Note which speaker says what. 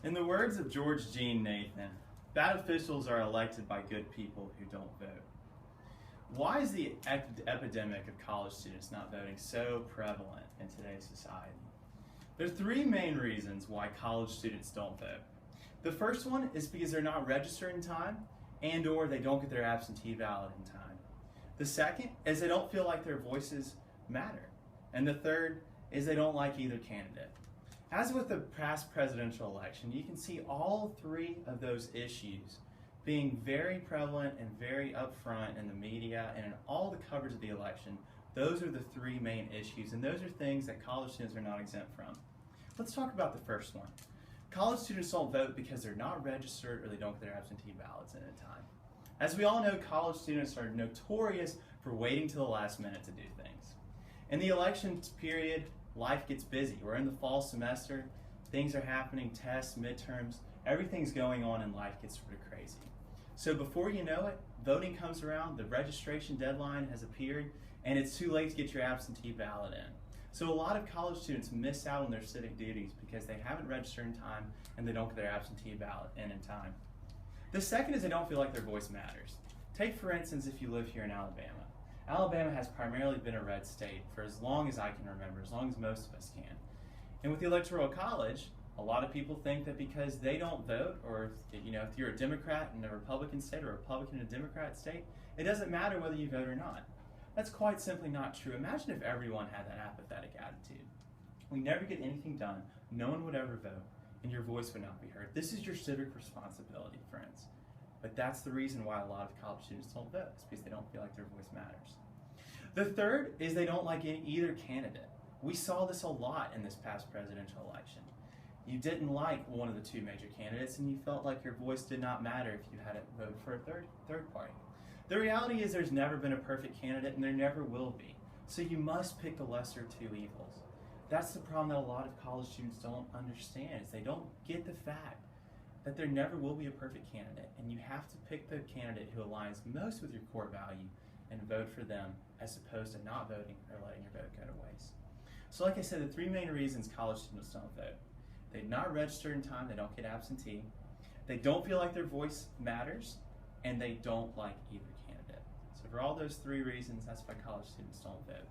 Speaker 1: In the words of George Jean Nathan, bad officials are elected by good people who don't vote. Why is the epidemic of college students not voting so prevalent in today's society? There are three main reasons why college students don't vote. The first one is because they're not registered in time and or they don't get their absentee ballot in time. The second is they don't feel like their voices matter. And the third is they don't like either candidate. As with the past presidential election, you can see all three of those issues being very prevalent and very upfront in the media and in all the coverage of the election. Those are the three main issues, and those are things that college students are not exempt from. Let's talk about the first one. College students don't vote because they're not registered or they don't get their absentee ballots in time. As we all know, college students are notorious for waiting till the last minute to do things. In the election period, life gets busy. We're in the fall semester, things are happening, tests, midterms, everything's going on and life gets sort of crazy. So before you know it, voting comes around, the registration deadline has appeared, and it's too late to get your absentee ballot in. So a lot of college students miss out on their civic duties because they haven't registered in time and they don't get their absentee ballot in time. The second is they don't feel like their voice matters. Take for instance if you live here in Alabama. Alabama has primarily been a red state for as long as I can remember, as long as most of us can. And with the Electoral College, a lot of people think that because they don't vote, or if you're a Democrat in a Republican state or a Republican in a Democrat state, it doesn't matter whether you vote or not. That's quite simply not true. Imagine if everyone had that apathetic attitude. We never get anything done, no one would ever vote, and your voice would not be heard. This is your civic responsibility, friends. But that's the reason why a lot of college students don't vote. It's because they don't feel like their voice matters. The third is they don't like either candidate. We saw this a lot in this past presidential election. You didn't like one of the two major candidates and you felt like your voice did not matter if you had to vote for a third party. The reality is there's never been a perfect candidate and there never will be. So you must pick the lesser of two evils. That's the problem that a lot of college students don't understand, is they don't get the fact that there never will be a perfect candidate, and you have to pick the candidate who aligns most with your core value and vote for them as opposed to not voting or letting your vote go to waste. So like I said, the three main reasons college students don't vote. They're not registered in time, they don't get absentee, they don't feel like their voice matters, and they don't like either candidate. So for all those three reasons, that's why college students don't vote.